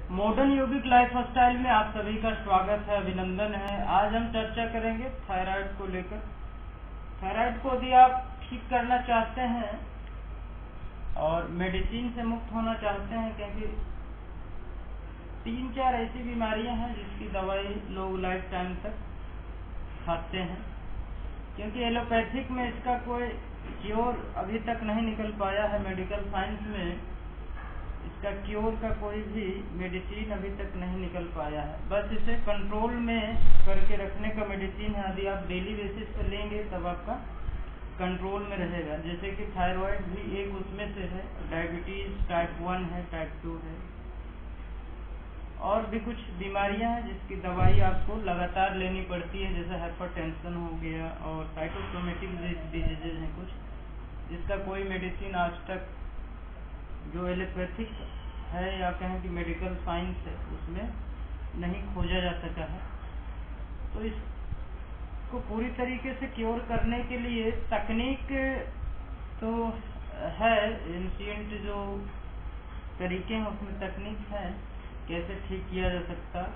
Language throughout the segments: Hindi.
मॉडर्न योगिक लाइफ स्टाइल में आप सभी का स्वागत है, अभिनंदन है। आज हम चर्चा करेंगे थायराइड को लेकर। थायराइड को यदि आप ठीक करना चाहते हैं और मेडिसिन से मुक्त होना चाहते हैं, क्योंकि 3-4 ऐसी बीमारियां हैं जिसकी दवाई लोग लाइफ टाइम तक खाते हैं, क्योंकि एलोपैथिक में इसका कोई क्योर अभी तक नहीं निकल पाया है। मेडिकल साइंस में इसका क्योर का कोई भी मेडिसिन अभी तक नहीं निकल पाया है। बस इसे कंट्रोल में करके रखने का मेडिसिन है। यदि आप डेली बेसिस पर लेंगे तब आपका कंट्रोल में रहेगा। जैसे कि थायराइड भी एक उसमें से है, डायबिटीज टाइप 1 है, टाइप 2 है, और भी कुछ बीमारियां हैं जिसकी दवाई आपको लगातार लेनी पड़ती है, जैसे हाइपरटेंशन हो गया और साइटोसोमेटिक डिजीजेज हैं कुछ, जिसका कोई मेडिसिन आज तक जो एलोपैथिक है या कहें कि मेडिकल साइंस है उसमें नहीं खोजा जा सका है। तो इसको पूरी तरीके से क्योर करने के लिए तकनीक तो है, एंशिएंट जो तरीके हैं उसमें तकनीक है कैसे ठीक किया जा सकता।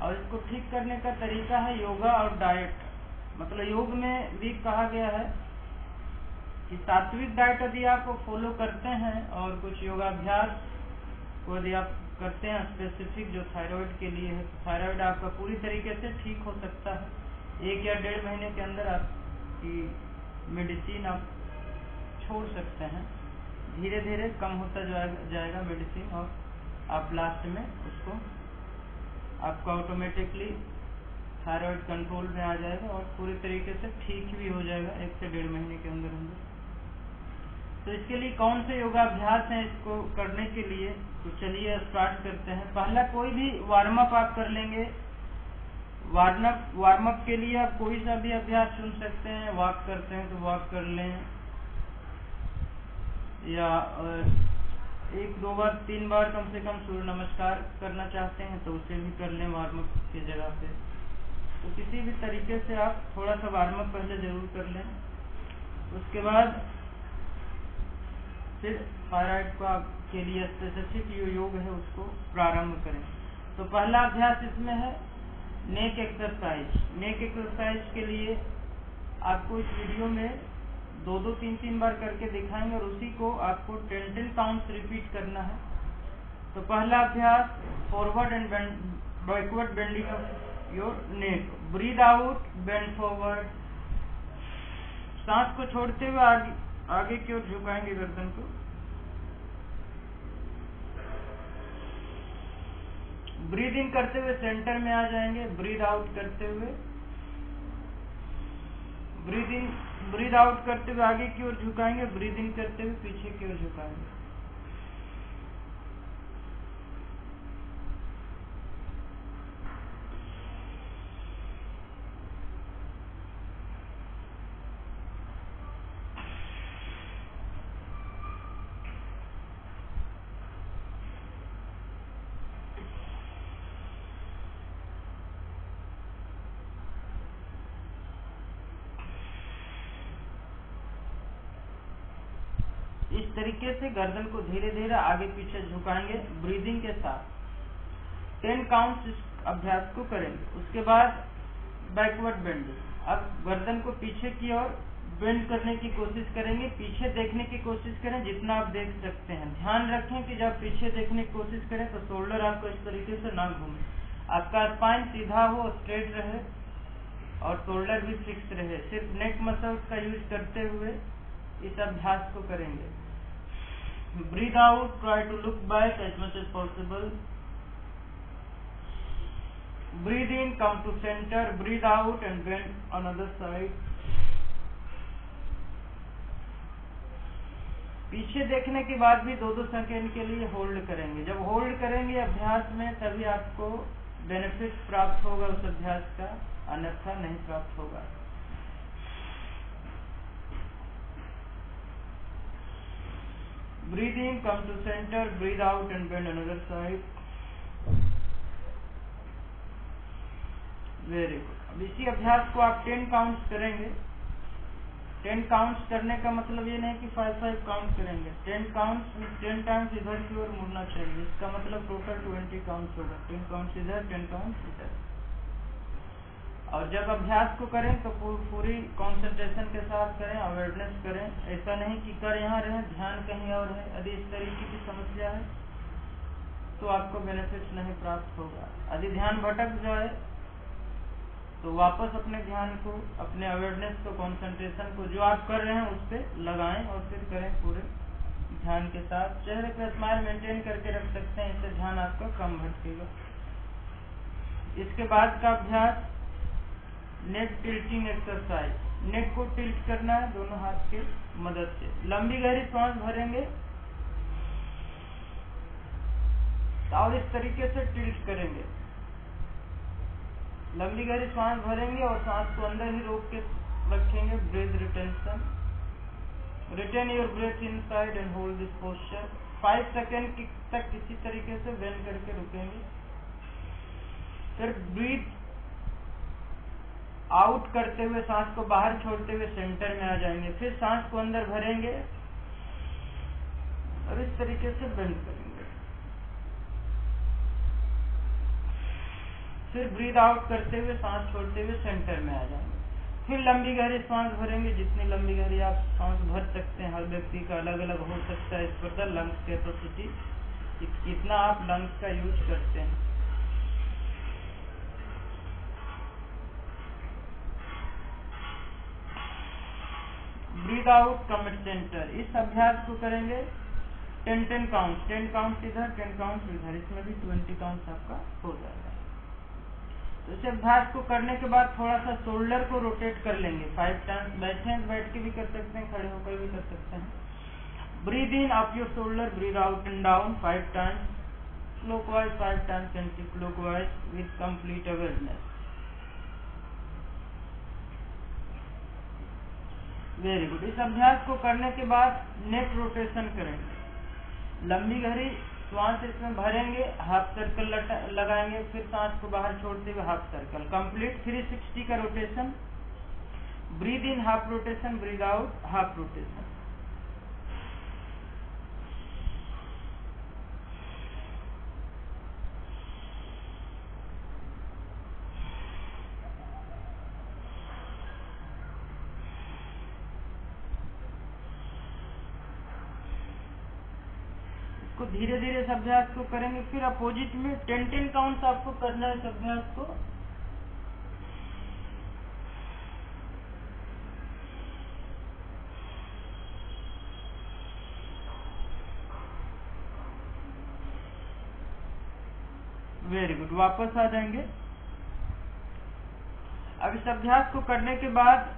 और इसको ठीक करने का तरीका है योगा और डाइट। मतलब योग में भी कहा गया है कि सात्विक डाइट यदि आप फॉलो करते हैं और कुछ योगाभ्यास को यदि आप करते हैं स्पेसिफिक जो थायराइड के लिए है, तो थायराइड आपका पूरी तरीके से ठीक हो सकता है। 1 या 1.5 महीने के अंदर आपकी मेडिसिन आप छोड़ सकते हैं। धीरे धीरे कम होता जाएगा मेडिसिन और आप लास्ट में उसको आपका ऑटोमेटिकली थायराइड कंट्रोल में आ जाएगा और पूरी तरीके से ठीक भी हो जाएगा 1 से 1.5 महीने के अंदर अंदर। तो इसके लिए कौन से योगाभ्यास हैं इसको करने के लिए, तो चलिए स्टार्ट करते हैं। पहला कोई भी वार्म अप आप कर लेंगे। वार्म अप के लिए आप कोई सा भी अभ्यास चुन सकते हैं। वॉक करते हैं तो वॉक कर लें, या 1-2 बार 3 बार कम से कम सूर्य नमस्कार करना चाहते हैं तो उसे भी कर लें वार्म अप की जगह पे। तो किसी भी तरीके से आप थोड़ा सा वार्म अप पहले जरूर कर लें। उसके बाद फिर थायराइड के लिए स्पेसिफिक जो योग है उसको प्रारंभ करें। तो पहला अभ्यास इसमें है नेक एक्सरसाइज। नेक एक्सरसाइज के लिए आपको इस वीडियो में 2-2, 3-3 बार करके दिखाएंगे और उसी को आपको 10-10 काउंट्स रिपीट करना है। तो पहला अभ्यास forward and backward bending of your neck. Breathe out, bend forward. सांस को छोड़ते हुए आगे की ओर झुकाएंगे गर्दन को। ब्रीद इन करते हुए सेंटर में आ जाएंगे। ब्रीद आउट करते हुए, ब्रीद आउट करते हुए आगे की ओर झुकाएंगे। ब्रीद इन करते हुए पीछे की ओर झुकाएंगे। इस तरीके से गर्दन को धीरे धीरे आगे पीछे झुकाएंगे ब्रीदिंग के साथ। 10 काउंट्स इस अभ्यास को करेंगे। उसके बाद बैकवर्ड बेंडिंग। अब गर्दन को पीछे की ओर बेंड करने की कोशिश करेंगे। पीछे देखने की कोशिश करें जितना आप देख सकते हैं। ध्यान रखें कि जब पीछे देखने की कोशिश करें तो शोल्डर आपको इस तरीके से ना घूमे। आपका स्पाइन सीधा हो, स्ट्रेट रहे और शोल्डर भी फिक्स रहे। सिर्फ नेक मसल्स का यूज करते हुए इस अभ्यास को करेंगे। Breathe out, try to look back as much as possible. Breathe in, come to center. Breathe out and bend another side. पीछे देखने के बाद भी 2-2 सेकेंड के लिए होल्ड करेंगे। जब होल्ड करेंगे अभ्यास में तभी आपको बेनिफिट प्राप्त होगा उस अभ्यास का, अन्यथा नहीं प्राप्त होगा। Breathe in, come to center, breathe out and bend another side. Very good. अब इसी अभ्यास को आप 10 काउंट्स करेंगे। 10 काउंट्स करने का मतलब ये नहीं कि 5 काउंट करेंगे। 10 काउंट्स 10 टाइम्स इधर की ओर मुड़ना चाहिए। इसका मतलब टोटल 20 काउंट्स होगा। 10 काउंट्स इधर, 10 काउंट्स इधर। और जब अभ्यास को करें तो पूरी कंसंट्रेशन के साथ करें, अवेयरनेस करें। ऐसा नहीं कि कर यहाँ रहे, ध्यान कहीं और है। यदि इस तरीके की समस्या है तो आपको बेनिफिट नहीं प्राप्त होगा। यदि ध्यान भटक जाए तो वापस अपने ध्यान को, अपने अवेयरनेस को, कंसंट्रेशन को जो आप कर रहे हैं उस पर लगाएं और फिर करें पूरे ध्यान के साथ। चेहरे पे स्माइल मेंटेन करके रख सकते हैं, इससे ध्यान आपका कम भटकेगा। इसके बाद का अभ्यास नेक टिल्टिंग एक्सरसाइज। नेक को टिल्ट करना है दोनों हाथ के मदद से। लंबी गहरी सांस भरेंगे और इस तरीके से टिल्ट करेंगे। लंबी गहरी सांस भरेंगे और सांस को अंदर ही रोक के रखेंगे। Breath retention. Retain your breath inside and hold this posture. 5 second तक किसी तरीके से बेंड करके रुकेंगे। फिर ब्रीथ आउट करते हुए, सांस को बाहर छोड़ते हुए सेंटर में आ जाएंगे। फिर सांस को अंदर भरेंगे और इस तरीके से बेंड करेंगे। फिर ब्रीथ आउट करते हुए, सांस छोड़ते हुए सेंटर में आ जाएंगे। फिर लंबी गहरी सांस भरेंगे। जितनी लंबी गहरी आप सांस भर सकते हैं, हर व्यक्ति का अलग अलग हो सकता है। इस पर लंग्स कैपेसिटी, कितना आप लंग्स का यूज करते हैं। Breathe out commit centre. इस अभ्यास को करेंगे 10 काउंट। 10 काउंट इधर, 10 काउंट इधर। इसमें भी 20 काउंट आपका हो जाएगा। तो इस अभ्यास को करने के बाद थोड़ा सा शोल्डर को रोटेट कर लेंगे 5 टाइम्स। बैठे हैं बैठ के भी कर सकते हैं, खड़े होकर भी कर सकते हैं। Breathe in up your shoulder, breathe out and down 5 times. Clockwise 5 times, anti clockwise with complete awareness. Very good. इस अभ्यास को करने के बाद नेक रोटेशन करेंगे। लंबी गहरी सांस इसमें भरेंगे, हाफ सर्कल लगाएंगे। फिर सांस को बाहर छोड़ते हुए हाफ सर्कल। कंप्लीट 360 का rotation. Breathe in half rotation, breathe out half rotation. इसको धीरे धीरे इस अभ्यास को करेंगे। फिर अपोजिट में 10 काउंट्स आपको करना है इस अभ्यास को। Very good. वापस आ जाएंगे। अब इस अभ्यास को करने के बाद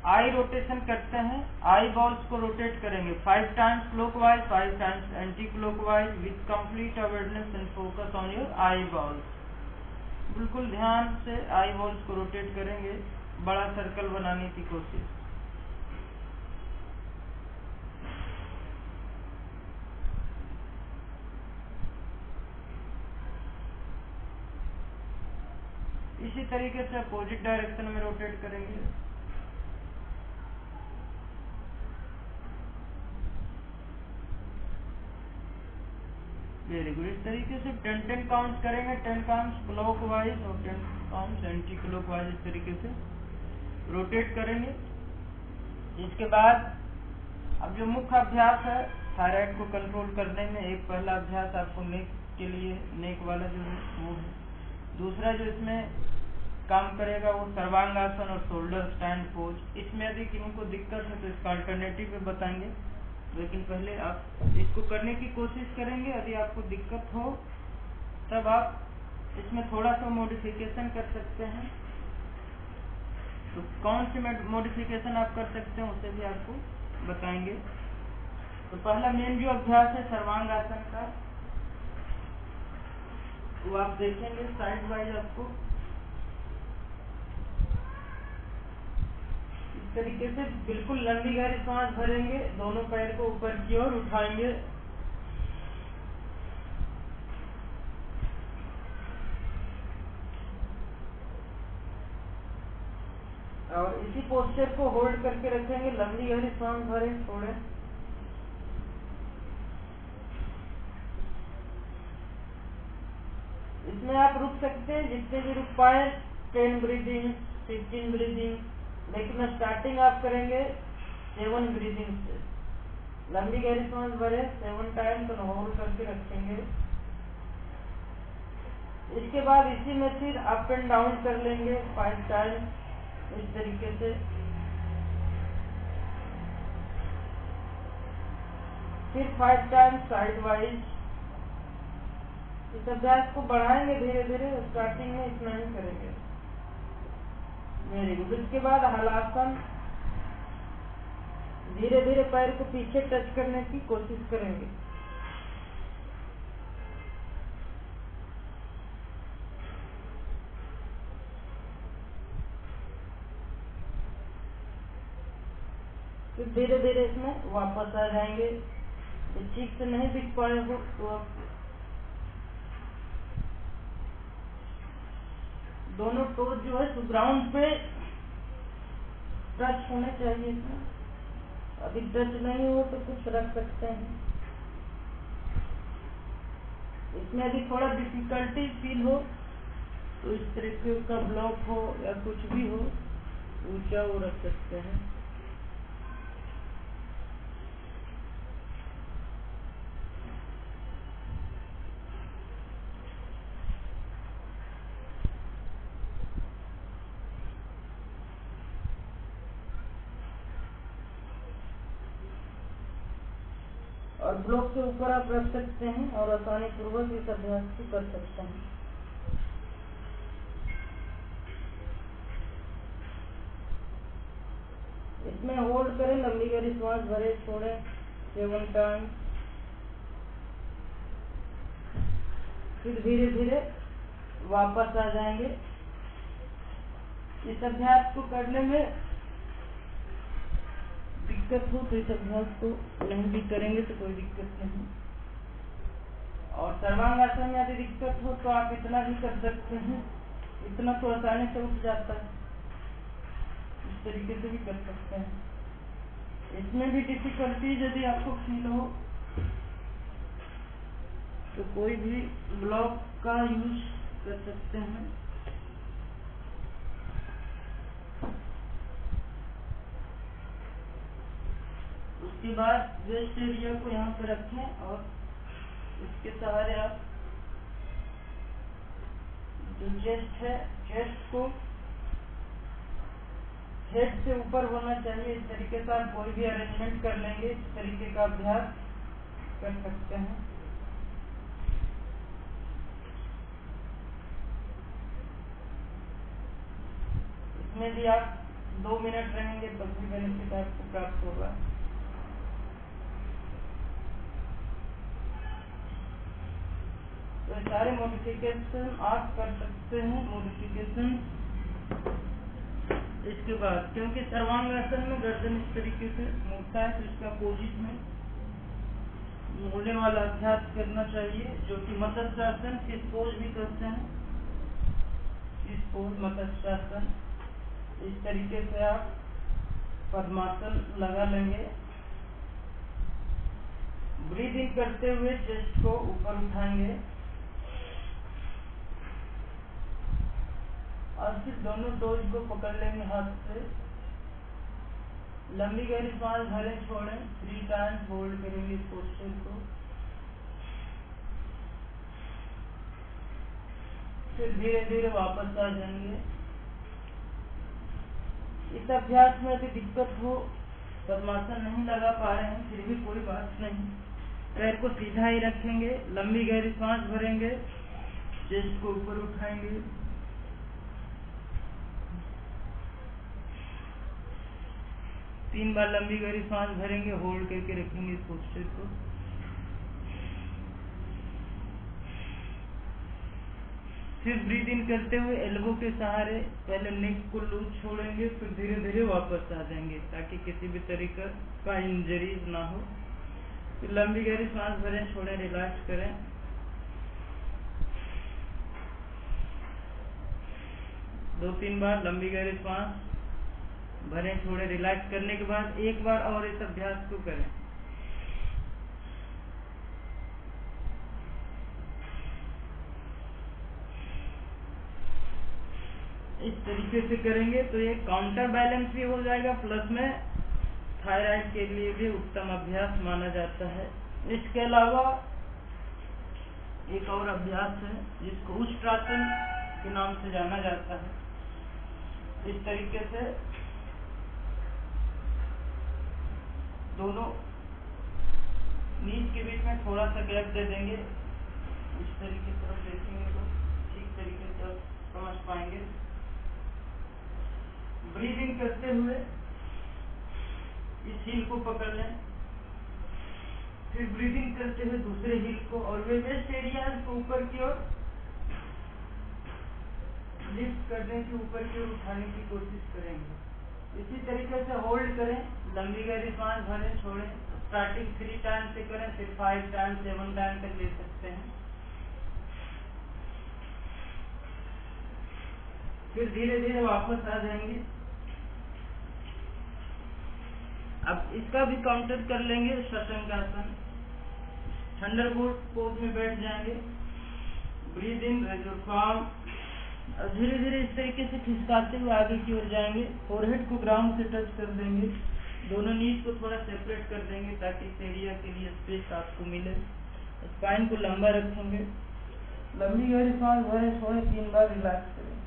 आई रोटेशन करते हैं। आई बॉल्स को रोटेट करेंगे 5 times clockwise, 5 times anti clockwise with complete awareness and focus on your I balls. बिल्कुल ध्यान से आई बॉल्स को रोटेट करेंगे, बड़ा सर्कल बनाने की कोशिश। इसी तरीके से अपोजिट डायरेक्शन में रोटेट करेंगे। Very good. इस तरीके से 10 काउंट्स करेंगे। 10 काउंट्स क्लॉकवाइज और 10 काउंट्स एंटी क्लॉकवाइज। इस तरीके से रोटेट करेंगे। इसके बाद अब जो मुख्य अभ्यास है थायराइड को कंट्रोल करने में, एक पहला अभ्यास आपको नेक के लिए, नेक वाला जो है वो है। दूसरा जो इसमें काम करेगा वो सर्वांगासन और शोल्डर स्टैंड पोज। इसमें यदि किसी को दिक्कत है तो इसका अल्टरनेटिव भी बताएंगे, लेकिन पहले आप इसको करने की कोशिश करेंगे। यदि आपको दिक्कत हो तब आप इसमें थोड़ा सा मॉडिफिकेशन कर सकते हैं। तो कौन सी मॉडिफिकेशन आप कर सकते हैं उसे भी आपको बताएंगे। तो पहला मेन जो अभ्यास है सर्वांगासन का, वो आप देखेंगे साइड वाइज। आपको इस तरीके से बिल्कुल लंबी गहरी सांस भरेंगे, दोनों पैर को ऊपर की ओर उठाएंगे। और इसी पोस्चर को होल्ड करके रखेंगे। लंबी गहरी सांस भरें, छोड़ें। इसमें आप रुक सकते हैं जितने भी रुक पाए, 10 ब्रीदिंग, 15 ब्रीदिंग, लेकिन स्टार्टिंग आप करेंगे 7 ब्रीदिंग से। लंबी गहरी सांस भरें 7 टाइम, तो होल्ड करके रखेंगे। इसके बाद इसी में फिर अप एंड डाउन कर लेंगे 5 टाइम, इस तरीके से। फिर 5 टाइम साइड वाइज। इस अभ्यास को बढ़ाएंगे धीरे धीरे, स्टार्टिंग में इतना ही करेंगे। Very good. इसके बाद हलासन, धीरे धीरे पैर को पीछे टच करने की कोशिश करेंगे। फिर धीरे धीरे इसमें वापस आ जाएंगे। तो ठीक से नहीं दिख पाए हो तो आप दोनों टोज जो है तो ग्राउंड पे टच होने चाहिए था। अभी टच नहीं हो तो कुछ रख सकते हैं। इसमें यदि थोड़ा डिफिकल्टी फील हो तो इस तरीके का ब्लॉक हो या कुछ भी हो, ऊंचा वो रख सकते हैं। और ब्लॉक के ऊपर आप रख सकते हैं और आसानी पूर्वक इस अभ्यास को कर सकते हैं। इसमें होल्ड करें, लंबी गहरी सांस भरे, छोड़ें 7 टाइम। फिर धीरे धीरे वापस आ जाएंगे। इस अभ्यास को करने में दिक्कत हो तो इस अभ्यास को नहीं भी करेंगे तो कोई दिक्कत नहीं। और सर्वांगासन में यदि दिक्कत हो तो आप इतना भी कर सकते हैं, इतना तो आसानी से उठ जाता है, इस तरीके से भी कर सकते हैं। इसमें भी डिफिकल्टी यदि आपको फील हो तो कोई भी ब्लॉक का यूज कर सकते हैं। उसके बाद वेस्ट एरिया को यहाँ पे रखें और इसके सहारे आप जो चेस्ट है, चेस्ट को हेड से ऊपर होना चाहिए। इस तरीके से आप कोई भी अरेंजमेंट कर लेंगे, इस तरीके का अभ्यास कर सकते हैं। इसमें भी आप 2 मिनट रहेंगे तो भी बेनिफिट आपको प्राप्त होगा। तो सारे मॉडिफिकेशन आप कर सकते हैं। मॉडिफिकेशन इसके बाद, क्योंकि सर्वांगासन में गर्दन इस तरीके से मुड़ता है तो इसका अपोजिट में मुड़ने वाला अभ्यास करना चाहिए, जो कि मत्स्यासन, किस पोज भी कहते हैं, किस पोज मत्स्यासन। इस तरीके से आप पद्मासन लगा लेंगे। ब्रीदिंग करते हुए चेस्ट को ऊपर उठाएंगे और फिर दोनों टोज को पकड़ लेंगे हाथ से। लंबी गहरी सांस भरें, छोड़ें, 3 टाइम होल्ड करेंगे इस पोस्चर को। फिर धीरे धीरे वापस आ जाएंगे। इस अभ्यास में यदि दिक्कत हो, पद्मासन नहीं लगा पा रहे हैं, फिर भी कोई बात नहीं, पैर को सीधा ही रखेंगे, लंबी गहरी सांस भरेंगे, चेस्ट को ऊपर उठाएंगे। तीन बार लंबी गहरी सांस भरेंगे, होल्ड करके रखेंगे इस पोस्चर को। फिर ब्रीद इन करते हुए एल्बो के सहारे पहले नेक को लूज छोड़ेंगे, फिर धीरे धीरे वापस आ जाएंगे ताकि किसी भी तरीके का इंजरी ना हो। फिर लंबी गहरी सांस भरें, छोड़ें, रिलैक्स करें। दो तीन बार लंबी गहरी सांस, भरें छोड़े। रिलैक्स करने के बाद एक बार और इस अभ्यास को करें। इस तरीके से करेंगे तो ये काउंटर बैलेंस भी हो जाएगा, प्लस में थायराइड के लिए भी उत्तम अभ्यास माना जाता है। इसके अलावा एक और अभ्यास है जिसको उष्ट्रासन के नाम से जाना जाता है। इस तरीके से दोनों नीज के बीच में थोड़ा सा गैप दे देंगे। इस तरीके से आप देखेंगे तो ठीक तरीके से आप समझ पाएंगे। ब्रीदिंग करते हुए इस हील को पकड़ लें, फिर ब्रीदिंग करते हुए दूसरे हील को, और वे वेस्ट एरियाज को ऊपर की ओर लिफ्ट करने की, ऊपर की ओर उठाने की कोशिश करेंगे। इसी तरीके से होल्ड करें, लंबी गहरी सांस भरें छोड़ें। स्टार्टिंग 3 टाइम से करें, फिर 5 टाइम 7 टाइम तक ले सकते हैं। फिर धीरे धीरे वापस आ जाएंगे। अब इसका भी काउंटर कर लेंगे। शशंकासन, थंडरबोल्ट पोज में बैठ जाएंगे। Breathe in, raise your palm, और धीरे धीरे इस तरीके से खिसकाते हुए आगे की ओर जाएंगे। फोरहेड को ग्राउंड से टच कर देंगे। दोनों नीज को थोड़ा सेपरेट कर देंगे ताकि इस एरिया के लिए स्पेस आपको मिले। स्पाइन को लंबा रखेंगे। लंबी गहरी सांस भरें छोड़ें, 3 बार रिलैक्स करें।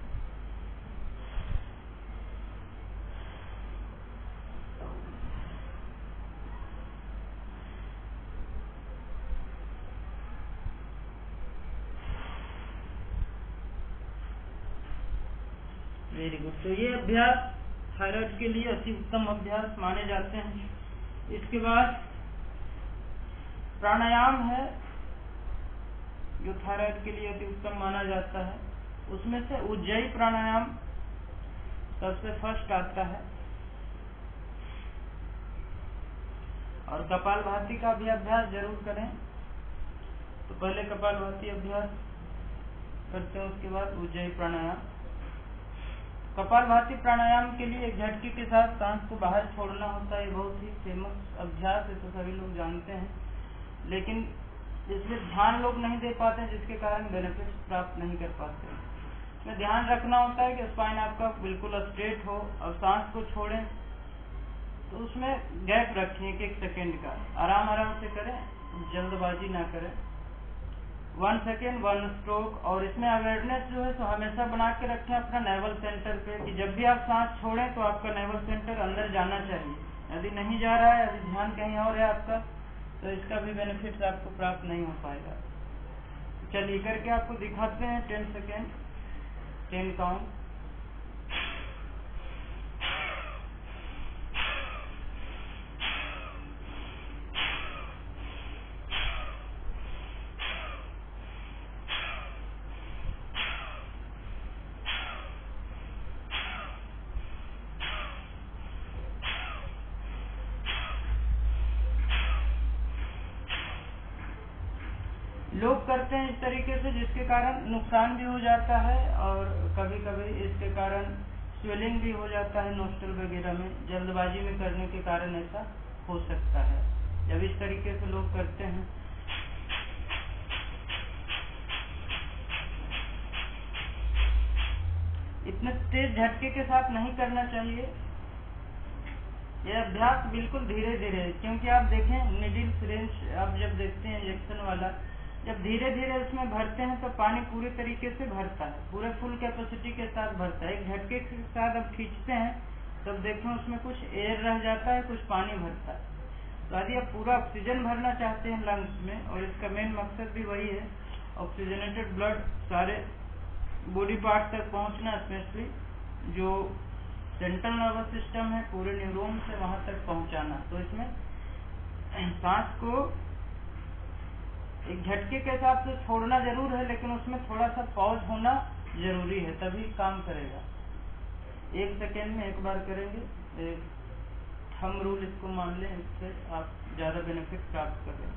Very good. तो ये अभ्यास थायराइड के लिए अति उत्तम अभ्यास माने जाते हैं। इसके बाद प्राणायाम है जो थायराइड के लिए अति उत्तम माना जाता है। उसमें से उज्जयी प्राणायाम सबसे फर्स्ट आता है, और कपालभाति का भी अभ्यास जरूर करें। तो पहले कपालभाति अभ्यास करते हैं, उसके बाद उज्जयी प्राणायाम। कपालभाति प्राणायाम के लिए एक झटके के साथ सांस को बाहर छोड़ना होता है। बहुत ही फेमस अभ्यास है, तो सभी लोग जानते हैं, लेकिन इसमें ध्यान लोग नहीं दे पाते, जिसके कारण बेनिफिट्स प्राप्त नहीं कर पाते। इसमें ध्यान रखना होता है कि स्पाइन आपका बिल्कुल स्ट्रेट हो, और सांस को छोड़ें तो उसमें गैप रखें 1 सेकेंड का। आराम आराम से करें, जल्दबाजी ना करें। 1 सेकेंड 1 स्ट्रोक। और इसमें अवेयरनेस जो है तो हमेशा बना के रखें अपना नेवल सेंटर पे, कि जब भी आप सांस छोड़ें तो आपका नेवल सेंटर अंदर जाना चाहिए। यदि नहीं जा रहा है, यदि ध्यान कहीं और है आपका, तो इसका भी बेनिफिट आपको प्राप्त नहीं हो पाएगा। चलिए करके आपको दिखाते हैं। 10 सेकेंड, 10 काउंट। लोग करते हैं इस तरीके से, जिसके कारण नुकसान भी हो जाता है, और कभी कभी इसके कारण स्वेलिंग भी हो जाता है नोस्ट्रल वगैरह में। जल्दबाजी में करने के कारण ऐसा हो सकता है। जब इस तरीके से लोग करते हैं, इतने तेज झटके के साथ नहीं करना चाहिए। यह अभ्यास बिल्कुल धीरे धीरे, क्योंकि आप देखें निडिल सिरिंज आप जब देखते हैं इंजेक्शन वाला, जब धीरे धीरे उसमें भरते हैं तो पानी पूरे तरीके से भरता है, पूरे फुल कैपेसिटी के साथ भरता है। एक झटके के साथ अब खींचते हैं तब देखें उसमें कुछ एयर रह जाता है, कुछ पानी भरता है। तो यदि आप पूरा ऑक्सीजन भरना चाहते हैं लंग्स में, और इसका मेन मकसद भी वही है, ऑक्सीजनेटेड ब्लड सारे बॉडी पार्ट तक पहुंचना, स्पेशली जो सेंट्रल नर्वस सिस्टम है, पूरे न्यूरॉन से वहां तक पहुंचाना। तो इसमें सांस को एक झटके के हिसाब से छोड़ना जरूर है, लेकिन उसमें थोड़ा सा पॉज होना जरूरी है, तभी काम करेगा। 1 सेकेंड में 1 बार करेंगे। एक थंब रूल इसको मान लें, इससे आप ज्यादा बेनिफिट प्राप्त करें।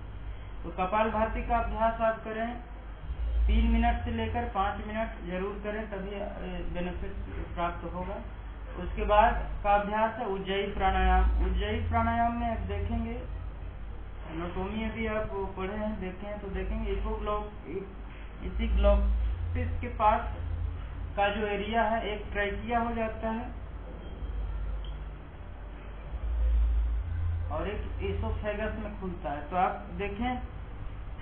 तो कपालभाति का अभ्यास आप करें 3 मिनट से लेकर 5 मिनट जरूर करें, तभी बेनिफिट प्राप्त होगा। उसके बाद का अभ्यास है उज्जयी प्राणायाम। उज्जयी प्राणायाम में आप देखेंगे, एनाटोमी अभी आप पढ़े हैं, देखे हैं तो देखेंगे इपिग्लॉटिस के पास का जो एरिया है एक ट्रैकिया हो जाता है और एक एसोफेगस में खुलता है। तो आप देखें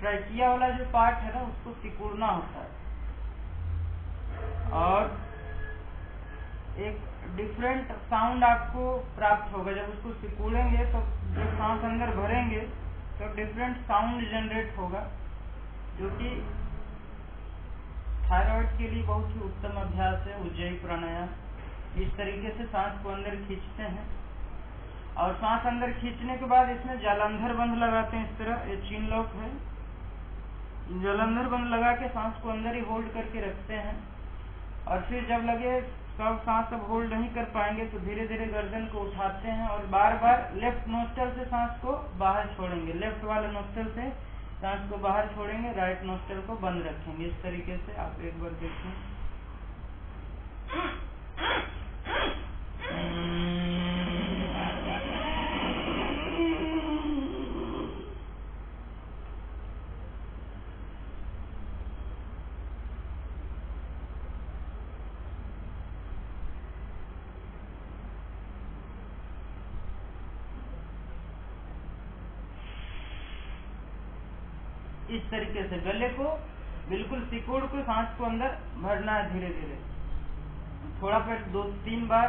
ट्रैकिया वाला जो पार्ट है ना उसको सिकुड़ना होता है और एक डिफरेंट साउंड आपको प्राप्त होगा। जब उसको सिकुड़ेंगे तो जब सांस अंदर भरेंगे तो डिफरेंट साउंड जनरेट होगा, जो कि थायराइड के लिए बहुत ही उत्तम अभ्यास है उज्जयी प्राणायाम। इस तरीके से सांस को अंदर खींचते हैं और सांस अंदर खींचने के बाद इसमें जालंधर बंध लगाते हैं। इस तरह ये चीन लॉक है, जालंधर बंध लगा के सांस को अंदर ही होल्ड करके रखते हैं और फिर जब लगे सब सांस अब होल्ड नहीं कर पाएंगे तो धीरे धीरे गर्दन को उठाते हैं और बार बार लेफ्ट नोस्ट्रल से सांस को बाहर छोड़ेंगे, लेफ्ट वाले नोस्ट्रल से सांस को बाहर छोड़ेंगे, राइट नोस्ट्रल को बंद रखेंगे। इस तरीके से आप एक बार देखें। इस तरीके से गले को बिल्कुल सिकुड़ के सांस को अंदर भरना है धीरे धीरे, थोड़ा फिर 2-3 बार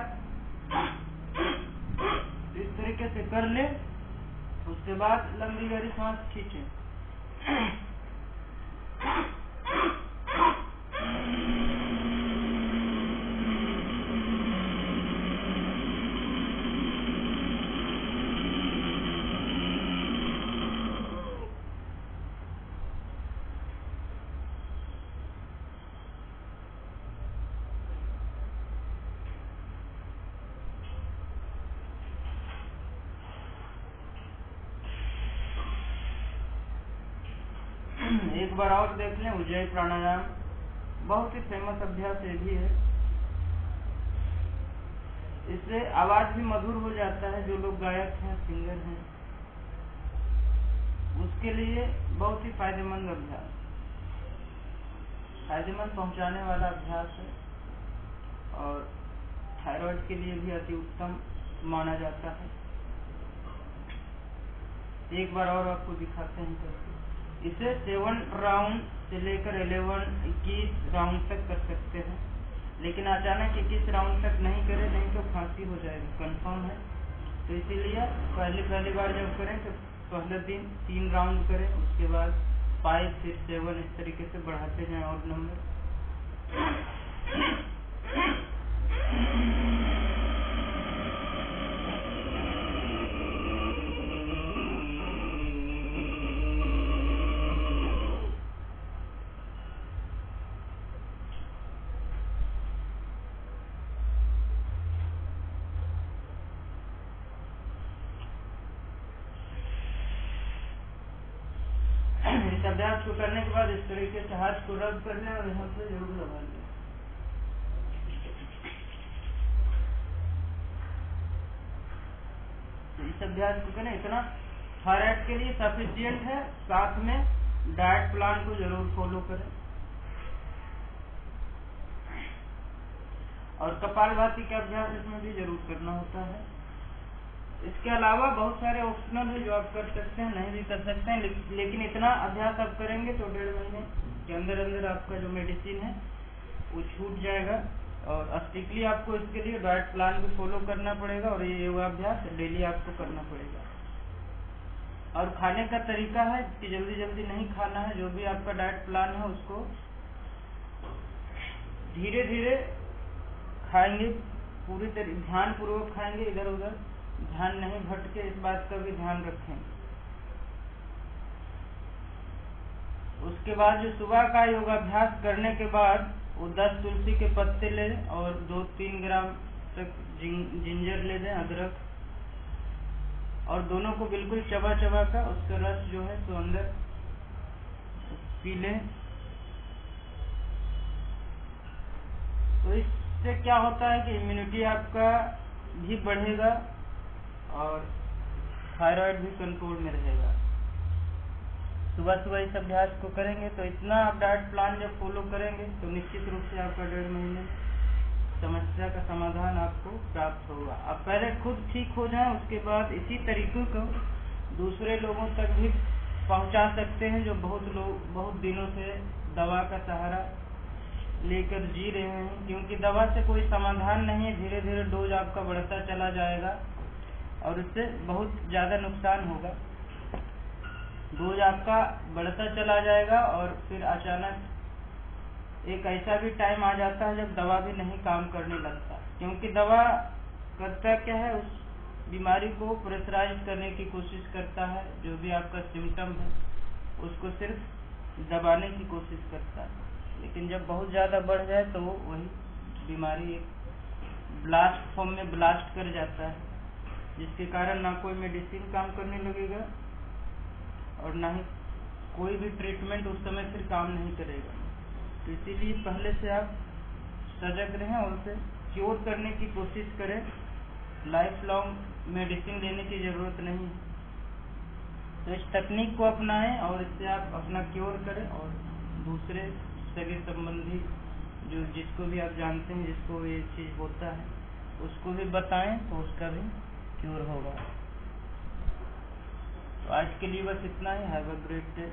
इस तरीके से कर ले। उसके बाद लंबी गहरी सांस खींचे। एक बार और देख लें उज्जयी प्राणायाम, बहुत ही फेमस अभ्यास ये भी है। इससे आवाज भी मधुर हो जाता है। जो लोग गायक हैं, सिंगर हैं, उसके लिए बहुत ही फायदेमंद अभ्यास, फायदेमंद पहुंचाने वाला अभ्यास है और थायराइड के लिए भी अति उत्तम माना जाता है। एक बार और आपको दिखाते हैं करके। इसे 7 राउंड से लेकर 21 राउंड तक कर सकते हैं, लेकिन अचानक 21 राउंड तक नहीं करें, नहीं तो फांसी हो जाएगी, कंफर्म है। तो इसीलिए पहली बार जब करें तो पहले दिन 3 राउंड करें, उसके बाद 5 फिर 7 इस तरीके से बढ़ाते जाएं और नंबर। इस अभ्यास को करने के बाद इस तरीके से हाथ को रब कर लें और यहाँ पे जरूर लगा लें। इस अभ्यास को करें, इतना थायराइड के लिए सफिशिएंट है। साथ में डाइट प्लान को जरूर फॉलो करें और कपालभाति का अभ्यास इसमें भी जरूर करना होता है। इसके अलावा बहुत सारे ऑप्शनल है जो आप कर सकते हैं, नहीं भी कर सकते हैं, लेकिन इतना अभ्यास आप करेंगे तो 1.5 महीने के अंदर आपका जो मेडिसिन है वो छूट जाएगा और स्ट्रिक्टली आपको इसके लिए डाइट प्लान को फॉलो करना पड़ेगा और ये योगाभ्यास डेली आपको करना पड़ेगा। और खाने का तरीका है कि जल्दी जल्दी नहीं खाना है। जो भी आपका डाइट प्लान है उसको धीरे धीरे खाएंगे, पूरी तरह ध्यान पूर्वक खाएंगे, इधर उधर ध्यान नहीं भटके, इस बात का भी ध्यान रखें। उसके बाद जो सुबह का योगाभ्यास करने के बाद वो 10 तुलसी के पत्ते ले और 2-3 ग्राम तक जिंजर ले दें, अदरक, और दोनों को बिल्कुल चबा चबा कर उसका रस जो है तो अंदर पी लें। तो इससे क्या होता है कि इम्यूनिटी आपका भी बढ़ेगा और थायराइड भी कंट्रोल में रहेगा। सुबह सुबह इस अभ्यास को करेंगे तो इतना आप डाइट प्लान जब फॉलो करेंगे तो निश्चित रूप से आपका 1.5 महीने में समस्या का समाधान आपको प्राप्त होगा। आप पहले खुद ठीक हो जाएं, उसके बाद इसी तरीकों को दूसरे लोगों तक भी पहुंचा सकते हैं जो बहुत दिनों से दवा का सहारा लेकर जी रहे हैं। क्योंकि दवा से कोई समाधान नहीं है, धीरे धीरे डोज आपका बढ़ता चला जाएगा और उससे बहुत ज्यादा नुकसान होगा। डोज आपका बढ़ता चला जाएगा और फिर अचानक एक ऐसा भी टाइम आ जाता है जब दवा भी नहीं काम करने लगता। क्योंकि दवा करता क्या है, उस बीमारी को प्रेशराइज करने की कोशिश करता है, जो भी आपका सिम्टम है उसको सिर्फ दबाने की कोशिश करता है। लेकिन जब बहुत ज्यादा बढ़ जाए तो वही बीमारी एक ब्लास्ट फॉर्म में ब्लास्ट कर जाता है, जिसके कारण ना कोई मेडिसिन काम करने लगेगा और ना ही कोई भी ट्रीटमेंट उस समय फिर काम नहीं करेगा। तो इसीलिए पहले से आप सजग रहें और उसे क्योर करने की कोशिश करें। लाइफ लॉन्ग मेडिसिन लेने की जरूरत नहीं है। तो इस तकनीक को अपनाएं और इससे आप अपना क्योर करें और दूसरे सगे संबंधी जिसको भी आप जानते हैं जिसको ये चीज होता है उसको भी बताएं तो उसका भी क्योर होगा। तो आज के लिए बस इतना ही। Have a great day.